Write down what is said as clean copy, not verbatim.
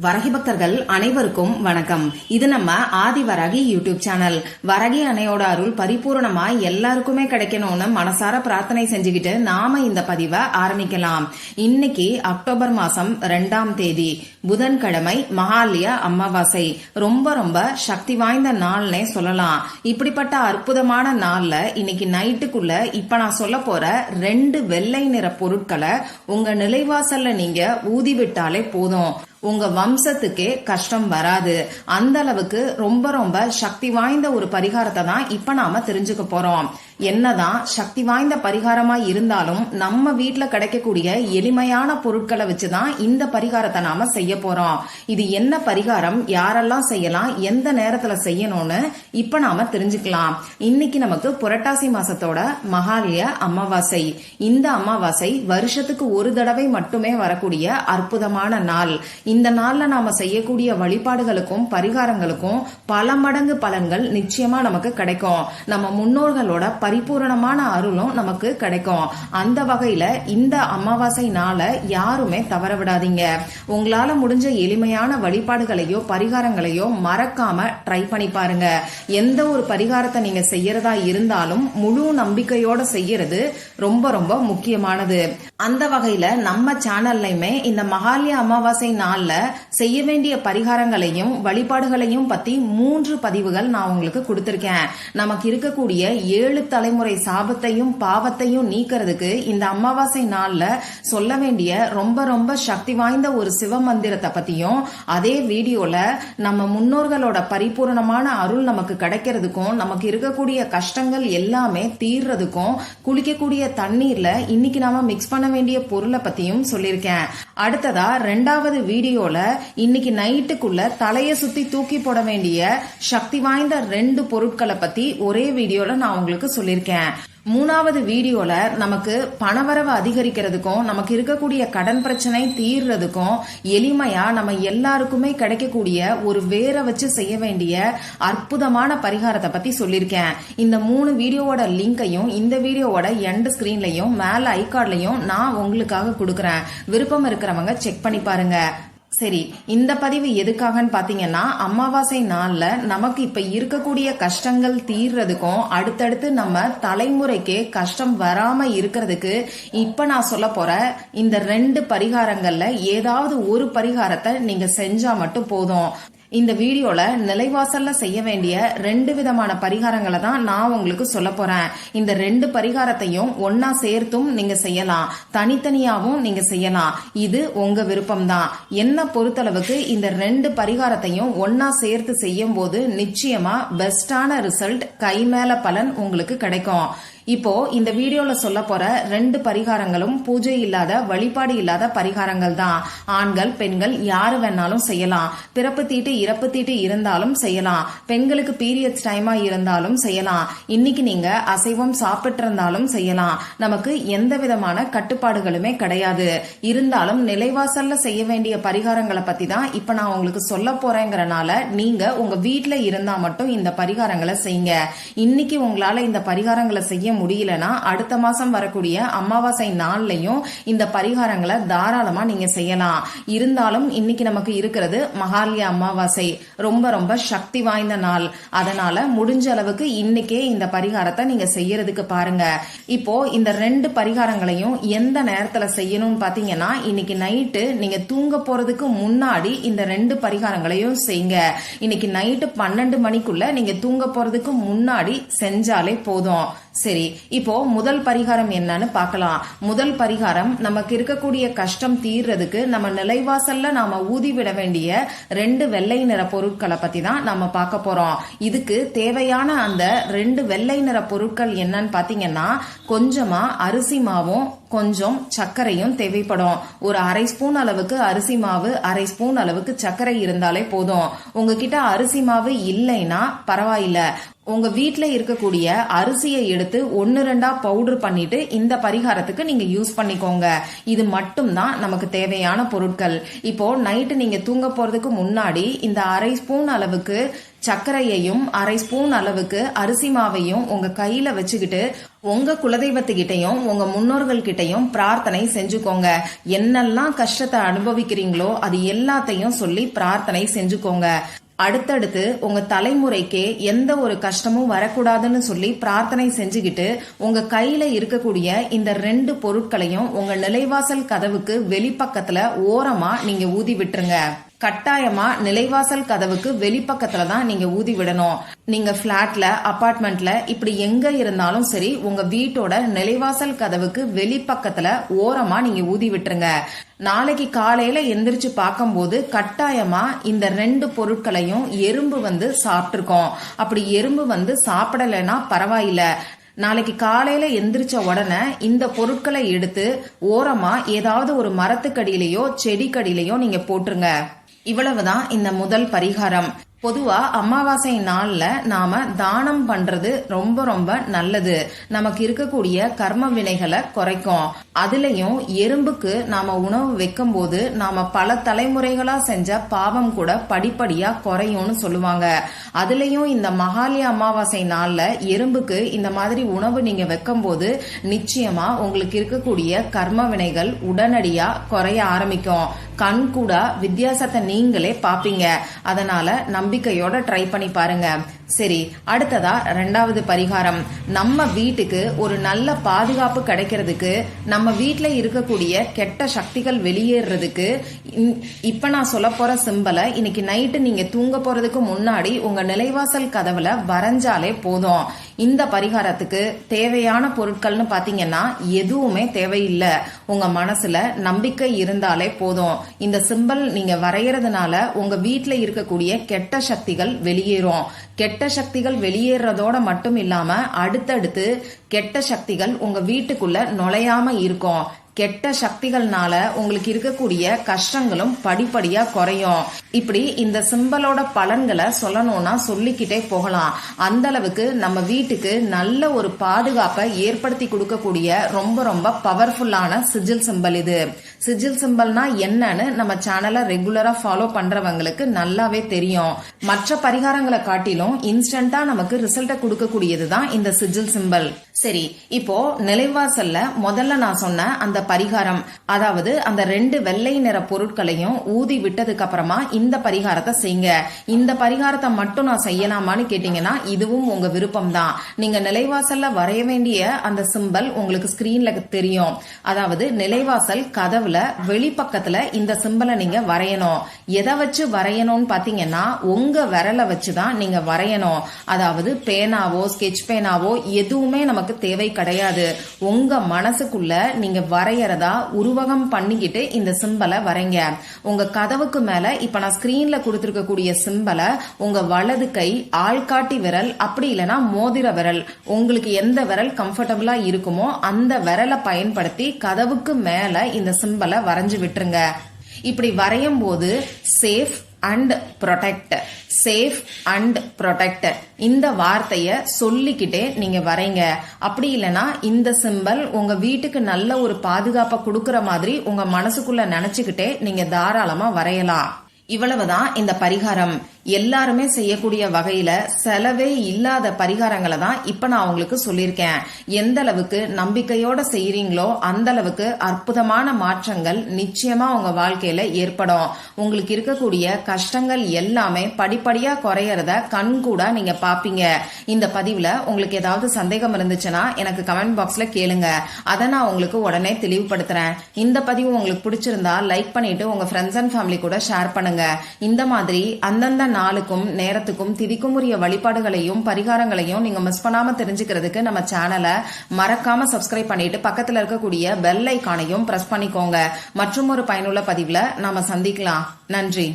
வரகி பக்தர்கள் அனைவருக்கும் வணக்கம். இது நம்ம ஆதி வரகி யூடியூப் சேனல். வரகி அன்னையோட அருள் பரிபூர்ணமா எல்லாருக்குமே கிடைக்கணும்னு மனசார பிரார்த்தனை செஞ்சுக்கிட்டு நாம இந்த பதிவை ஆரம்பிக்கலாம். இன்னைக்கு அக்டோபர் மாசம் 2ஆம் தேதி புதன்கிழமை, மகாலய அமாவாசை. ரொம்ப ரொம்ப சக்தி வாய்ந்த நாள்னே சொல்லலாம். இப்படிப்பட்ட அற்புதமான நாள்ல இன்னைக்கு நைட்டுக்குள்ள இப்ப நான் சொல்ல போற 2 வெள்ளை நிற பொருட்களை உங்க நிலைவாசல்ல நீங்க ஊதி விட்டாலே போதும், உங்க வம்சத்துக்கே கஷ்டம் வராது. அந்த அளவுக்கு ரொம்ப ரொம்ப சக்தி வாய்ந்த ஒரு பரிகாரத்தை தான் இப்ப நாம தெரிஞ்சுக்க போறோம். என்னதான் சக்தி வாய்ந்த பரிகாரமா இருந்தாலும் நம்ம வீட்டுல கிடைக்கக்கூடிய எளிமையான பொருட்களை வச்சுதான் இந்த பரிகாரத்தை நாம செய்ய போறோம். இது என்ன பரிகாரம், யாரெல்லாம் செய்யலாம், எந்த நேரத்துல செய்யணும்னு இப்ப நாம தெரிஞ்சுக்கலாம். இன்னைக்கு நமக்கு புரட்டாசி மாசத்தோட மகாலய அமாவாசை. இந்த அமாவாசை வருஷத்துக்கு ஒரு தடவை மட்டுமே வரக்கூடிய அற்புதமான நாள். இந்த நாள்ல நாம செய்யக்கூடிய வழிபாடுகளுக்கும் பரிகாரங்களுக்கும் பல மடங்கு பலன்கள் நிச்சயமா நமக்கு கிடைக்கும். நம்ம முன்னோர்களோட பரிபூரணமான அருளும் நமக்கு கிடைக்கும். அந்த வகையில இந்த அமாவாசை நாளை யாருமே தவற விடாதீங்க. உங்களால முடிஞ்ச எளிமையான வழிபாடுகளையோ பரிகாரங்களையோ மறக்காம ட்ரை பண்ணி பாருங்க. எந்த ஒரு பரிகாரத்தை நீங்க செய்யறதா இருந்தாலும் முழு நம்பிக்கையோட செய்யறது ரொம்ப ரொம்ப முக்கியமானது. அந்த வகையில நம்ம சேனல்லையுமே இந்த மகாலய அமாவாசை நாள்ல செய்ய வேண்டிய பரிகாரங்களையும் வழிபாடுகளையும் பத்தி 3 பதிவுகள் நான் உங்களுக்கு கொடுத்திருக்கேன். நமக்கு இருக்கக்கூடிய 7 தலைமுறை சாபத்தையும் பாவத்தையும் நீக்கிறதுக்கு இந்த அமாவாசை நாள்ல சொல்ல வேண்டிய ரொம்ப ரொம்ப சக்தி வாய்ந்த ஒரு சிவ மந்திரத்தை பத்தியும், அதே வீடியோல நம்ம முன்னோர்களோட பரிபூர்ணமான அருள் நமக்கு கிடைக்கிறதுக்கும் நமக்கு இருக்கக்கூடிய கஷ்டங்கள் எல்லாமே தீர்றதுக்கும் குளிக்கக்கூடிய தண்ணீர்ல இன்னைக்கு நாம மிக்ஸ் பண்ண வேண்டிய பொருளை பத்தியும் சொல்லியிருக்கேன். அடுத்ததா 2வது வீடியோல இன்னைக்கு நைட்டுக்குள்ள தலைய சுத்தி தூக்கி போட வேண்டிய சக்தி வாய்ந்த 2 பொருட்களை பத்தி ஒரே வீடியோல நான் உங்களுக்கு சொல்லியிருக்கேன். 3வது வீடியோல நமக்கு பணவரவு அதிகரிக்கிறதுக்கும் நமக்கு இருக்கக்கூடிய கடன் பிரச்சனை தீர்றதுக்கும் எளிமையா நம்ம எல்லாருக்குமே கிடைக்கக்கூடிய ஒரு வேற வச்சு செய்ய வேண்டிய அற்புதமான பரிகாரத்தை பத்தி சொல்லியிருக்கேன். இந்த 3 வீடியோவோட லிங்கையும் இந்த வீடியோவோட எண்ட் ஸ்கிரீன்லயும் மேல ஐகார்ட்லயும் நான் உங்களுக்காக கொடுக்கறேன். விருப்பம் இருக்கிறவங்க செக் பண்ணி பாருங்க. சரி, இந்த பதிவு எதுக்காகன்னு பாத்தீங்கன்னா, அமாவாசை நாள்ல நமக்கு இப்ப இருக்கக்கூடிய கஷ்டங்கள் தீர்றதுக்கும் அடுத்தடுத்து நம்ம தலைமுறைக்கே கஷ்டம் வராம இருக்கிறதுக்கு இப்ப நான் சொல்ல போற இந்த 2 பரிகாரங்கள்ல ஏதாவது ஒரு பரிகாரத்தை நீங்க செஞ்சா மட்டும் போதும். இந்த வீடியோல நிலைவாசல்ல செய்ய வேண்டிய 2 விதமான பரிகாரங்களை தான் நான் உங்களுக்கு சொல்ல போறேன். இந்த 2 பரிகாரத்தையும் ஒன்னா சேர்த்தும் நீங்க செய்யலாம், தனித்தனியாவும் நீங்க செய்யலாம். இது உங்க விருப்பம் தான். என்ன பொறுத்தளவுக்கு இந்த 2 பரிகாரத்தையும் ஒன்னா சேர்த்து செய்யும் போது நிச்சயமா பெஸ்டான ரிசல்ட், கை மேல பலன் உங்களுக்கு கிடைக்கும். இப்போ இந்த வீடியோல சொல்ல போற 2 பரிகாரங்களும் பூஜை இல்லாத, வழிபாடு இல்லாத பரிகாரங்கள் தான். ஆண்கள் பெண்கள் யாரு வேணாலும் செய்யலாம். பிறப்பு தீட்டு இறப்பு தீட்டு இருந்தாலும் செய்யலாம். பெண்களுக்கு பீரியட்ஸ் டைமா இருந்தாலும் செய்யலாம். இன்னைக்கு நீங்க அசைவம் சாப்பிட்டு இருந்தாலும் செய்யலாம். நமக்கு எந்த விதமான கட்டுப்பாடுகளுமே கிடையாது. இருந்தாலும் நிலைவாசல்ல செய்ய வேண்டிய பரிகாரங்களை பத்தி தான் இப்ப நான் உங்களுக்கு சொல்ல போறேங்கிறனால நீங்க உங்க வீட்டுல இருந்தா மட்டும் இந்த பரிகாரங்களை செய்யுங்க. இன்னைக்கு உங்களால இந்த பரிகாரங்களை செய்ய முடியலனா அடுத்த மாசம் வரக்கூடிய அமாவாசை நாள்லயும் இந்த பரிகாரங்களை தாராளமா நீங்க செய்யலாம். இருந்தாலும் இன்னைக்கு நமக்கு இருக்கிறது மகாலய அமாவாசை, ரொம்ப ரொம்ப சக்தி வாய்ந்த நாள். அதனால முடிஞ்ச அளவுக்கு இன்னைக்கே இந்த பரிகாரத்தை நீங்க செய்யறதுக்கு பாருங்க. இப்போ இந்த 2 பரிகாரங்களையும் எந்த நேரத்துல செய்யணும்னு பாத்தீங்கன்னா, இன்னைக்கு நைட்டு நீங்க தூங்க போறதுக்கு முன்னாடி இந்த 2 பரிகாரங்களையும் செய்யுங்க. இன்னைக்கு நைட்டு 12 மணிக்குள்ள நீங்க தூங்க போறதுக்கு முன்னாடி செஞ்சாலே போதும். சரி, இப்போ முதல் பரிகாரம் என்னன்னு பார்க்கலாம். முதல் பரிகாரம், நமக்கு இருக்கக்கூடிய கஷ்டம் தீர்றதுக்கு நம்ம நிலைவாசல்ல நாம ஊதி விட வேண்டிய 2 வெள்ளை நிற பொருட்களை பத்தி தான் நாம பார்க்க போறோம். இதுக்கு தேவையான அந்த 2 வெள்ளை நிற பொருட்கள் என்னன்னு பாத்தீங்கன்னா, கொஞ்சமா அரிசி மாவும் கொஞ்சம் சர்க்கரையும் தேவைப்படும். ஒரு 1/2 ஸ்பூன் அளவுக்கு அரிசி மாவு, 1/2 ஸ்பூன் அளவுக்கு சர்க்கரை இருந்தாலே போதும். உங்ககிட்ட அரிசி மாவு இல்லைன்னா பரவாயில்ல, உங்க வீட்டுல இருக்கக்கூடிய அரிசியை எடுத்து 1-2 பவுடர் பண்ணிட்டு இந்த பரிகாரத்துக்கு நீங்க யூஸ் பண்ணிக்கோங்க. இது மட்டும் தான் நமக்கு தேவையான பொருட்கள். இப்போ நைட்டு நீங்க தூங்க போறதுக்கு முன்னாடி இந்த 1/2 ஸ்பூன் அளவுக்கு சர்க்கரையையும் 1/2 ஸ்பூன் அளவுக்கு அரிசி மாவையும் உங்க கையில வச்சுக்கிட்டு உங்க குலதெய்வத்துக்கிட்டையும் உங்க முன்னோர்கள் கிட்டையும் பிரார்த்தனை செஞ்சுக்கோங்க. என்னெல்லாம் கஷ்டத்தை அனுபவிக்கிறீங்களோ அது எல்லாத்தையும் சொல்லி பிரார்த்தனை செஞ்சுக்கோங்க. அடுத்தடுத்து உங்க தலைமுறைக்கே எந்த ஒரு கஷ்டமும் வரக்கூடாதுன்னு சொல்லி பிரார்த்தனை செஞ்சுக்கிட்டு உங்க கையில இருக்கக்கூடிய இந்த 2 பொருட்களையும் உங்க நிலைவாசல் கதவுக்கு வெளிப்பக்கத்துல ஓரமா நீங்க ஊதி விட்டுருங்க. கட்டாயமா நிலைவாசல் கதவுக்கு வெளிப்பக்கத்துல தான் நீங்க ஊதி விடணும். நீங்க பிளாட்ல, அபார்ட்மெண்ட்ல இப்படி எங்க இருந்தாலும் சரி, உங்க வீட்டோட நிலைவாசல் கதவுக்கு வெளிப்பக்கத்துல ஓரமா நீங்க ஊதி விட்டுருங்க. நாளைக்கு காலையில எந்திரிச்சு பார்க்கும்போது கட்டாயமா இந்த 2 பொருட்களையும் எறும்பு வந்து சாப்பிட்டுருக்கோம். அப்படி எறும்பு வந்து சாப்பிடலைன்னா பரவாயில்ல, நாளைக்கு காலையில எந்திரிச்ச உடனே இந்த பொருட்களை எடுத்து ஓரமா ஏதாவது ஒரு மரத்துக்கடியிலையோ செடிக்கடியிலையோ நீங்க போட்டுருங்க. இவ்வளவுதான் இந்த முதல் பரிகாரம். பொதுவா அமாவாசை நாள்ல நாம தானம் பண்றது ரொம்ப ரொம்ப நல்லது. நமக்கு இருக்கக்கூடிய கர்ம வினைகளை குறைக்கும். அதுலயும் எறும்புக்கு நாம உணவு வைக்கும் போது நாம பல தலைமுறைகளா செஞ்ச பாவம் கூட படிப்படியா குறையும்னு சொல்லுவாங்க. அதுலயும் இந்த மகாலய அமாவாசை நாள்ல எறும்புக்கு இந்த மாதிரி உணவு நீங்க வைக்கும் போது நிச்சயமா உங்களுக்கு இருக்கக்கூடிய கர்ம வினைகள் உடனடியா குறைய ஆரம்பிக்கும். கண் கூட வித்தியாசத்தை நீங்களே பாப்பீங்க. அதனால நம்பிக்கையோட ட்ரை பண்ணி பாருங்க. சரி, அடுத்ததா 2வது பரிகாரம். நம்ம வீட்டுக்கு ஒரு நல்ல பாதுகாப்பு கிடைக்கிறதுக்கு, நம்ம வீட்டுல இருக்கக்கூடிய கெட்ட சக்திகள் வெளியேறதுக்கு இப்ப நான் சொல்ல போற சிம்பலை இன்னைக்கு நைட்டு நீங்க தூங்க போறதுக்கு முன்னாடி உங்க நிலைவாசல் கதவுல வரைஞ்சாலே போதும். இந்த பரிகாரத்துக்கு தேவையான பொருட்கள்னு பாத்தீங்கன்னா எதுவுமே தேவையில்லை. உங்க மனசுல நம்பிக்கை இருந்தாலே போதும். இந்த சிம்பல் நீங்க வரையறதுனால உங்க வீட்டுல இருக்கக்கூடிய கெட்ட சக்திகள் வெளியேறும். கெட்ட சக்திகள் வெளியேறதோட மட்டும் இல்லாம அடுத்தடுத்து கெட்ட சக்திகள் உங்க வீட்டுக்குள்ள நுழையாம இருக்கும். கெட்ட சக்திகள்னால உங்களுக்கு இருக்கக்கூடிய கஷ்டங்களும் படிப்படியா குறையும். இப்படி இந்த சிம்பலோட பலன்களை சொல்லணும்னா சொல்லிக்கிட்டே போகலாம். அந்த அளவுக்கு நம்ம வீட்டுக்கு நல்ல ஒரு பாதுகாப்பை ஏற்படுத்தி கொடுக்கக்கூடிய ரொம்ப ரொம்ப பவர்ஃபுல்லான சிஜில் சிம்பல் இது. சிஜில் சிம்பல்னா என்னன்னு நம்ம சேனலை ரெகுலரா ஃபாலோ பண்றவங்களுக்கு நல்லாவே தெரியும். மற்ற பரிகாரங்களை காட்டிலும் இன்ஸ்டன்டா நமக்கு ரிசல்ட்டை கொடுக்கக்கூடியதுதான் இந்த சிஜில் சிம்பல். சரி, இப்போ நிலைவாசல்ல முதல்ல நான் சொன்ன அந்த பரிகாரம், அதாவது அந்த 2 வெள்ளை நிற பொருட்களையும் ஊதி விட்டதுக்கு அப்புறமா இந்த பரிகாரத்தை செய்யுங்க. இந்த பரிகாரத்தை மட்டும் நான் செய்யலாமான்னு கேட்டீங்கன்னா இதுவும் உங்க விருப்பம் தான். நீங்க நிலைவாசல்ல வரைய வேண்டிய அந்த சிம்பல் உங்களுக்கு ஸ்கிரீன்ல தெரியும். அதாவது நிலைவாசல் கதவுல வெளிப்பக்கத்துல இந்த சிம்பலை நீங்க வரையணும். எதை வச்சு வரையணும்னு பாத்தீங்கன்னா உங்க விரலை வச்சுதான் நீங்க வரையணும். அதாவது பேனாவோ ஸ்கெட்ச் பேனாவோ எதுவுமே நமக்கு தேவை கிடையாது. உங்க மனசுக்குள்ள நீங்க வரையறதா உருவகம் பண்ணிக்கிட்டு இந்த சிம்பலை வரைங்க. உங்க கதவுக்கு மேல இப்ப நான் ஸ்கிரீன்ல கொடுத்திருக்கக்கூடிய சிம்பலை உங்க வலது கை ஆள்காட்டி விரல், அப்படி இல்லைன்னா மோதிர விரல், உங்களுக்கு எந்த விரல் கம்ஃபர்டபுளா இருக்குமோ அந்த விரலை பயன்படுத்தி கதவுக்கு மேல இந்த சிம்பலை வரைஞ்சு விட்டுருங்க. இப்படி வரையும் போது safe and protect, safe and protect இந்த வார்த்தைய சொல்லிக்கிட்டே நீங்க வரைங்க. அப்படி இல்லைன்னா இந்த சிம்பல் உங்க வீட்டுக்கு நல்ல ஒரு பாதுகாப்பை கொடுக்கற மாதிரி உங்க மனசுக்குள்ள நினைச்சுக்கிட்டே நீங்க தாராளமா வரையலாம். இவ்வளவுதான் இந்த பரிகாரம். எல்லாருமே செய்யக்கூடிய வகையில செலவே இல்லாத பரிகாரங்களை தான் இப்ப நான் உங்களுக்கு சொல்லியிருக்கேன். எந்த அளவுக்கு நம்பிக்கையோட செய்யறீங்களோ அந்த அளவுக்கு அற்புதமான மாற்றங்கள் நிச்சயமா உங்க வாழ்க்கையில ஏற்படும். உங்களுக்கு இருக்கக்கூடிய கஷ்டங்கள் எல்லாமே படிப்படியா குறையறத கண் கூட நீங்க பாப்பீங்க. இந்த பதிவுல உங்களுக்கு ஏதாவது சந்தேகம் இருந்துச்சுன்னா எனக்கு கமெண்ட் பாக்ஸ்ல கேளுங்க. அதை நான் உங்களுக்கு உடனே தெளிவுபடுத்துறேன். இந்த பதிவு உங்களுக்கு பிடிச்சிருந்தா லைக் பண்ணிட்டு உங்க ஃப்ரெண்ட்ஸ் அண்ட் ஃபேமிலி கூட ஷேர் பண்ணுங்க. இந்த மாதிரி அந்தந்த நாளுக்கும் நேரத்துக்கும் திதிக்கும் உரிய வழிபாடுகளையும் பரிகாரங்களையும் நீங்க மிஸ் பண்ணாம தெரிஞ்சுக்கிறதுக்கு நம்ம சேனலை மறக்காம சப்ஸ்கிரைப் பண்ணிட்டு பக்கத்துல இருக்கக்கூடிய பெல் ஐகானையும் பிரஸ் பண்ணிக்கோங்க. மற்றும் ஒரு பயனுள்ள பதிவுல நாம சந்திக்கலாம். நன்றி.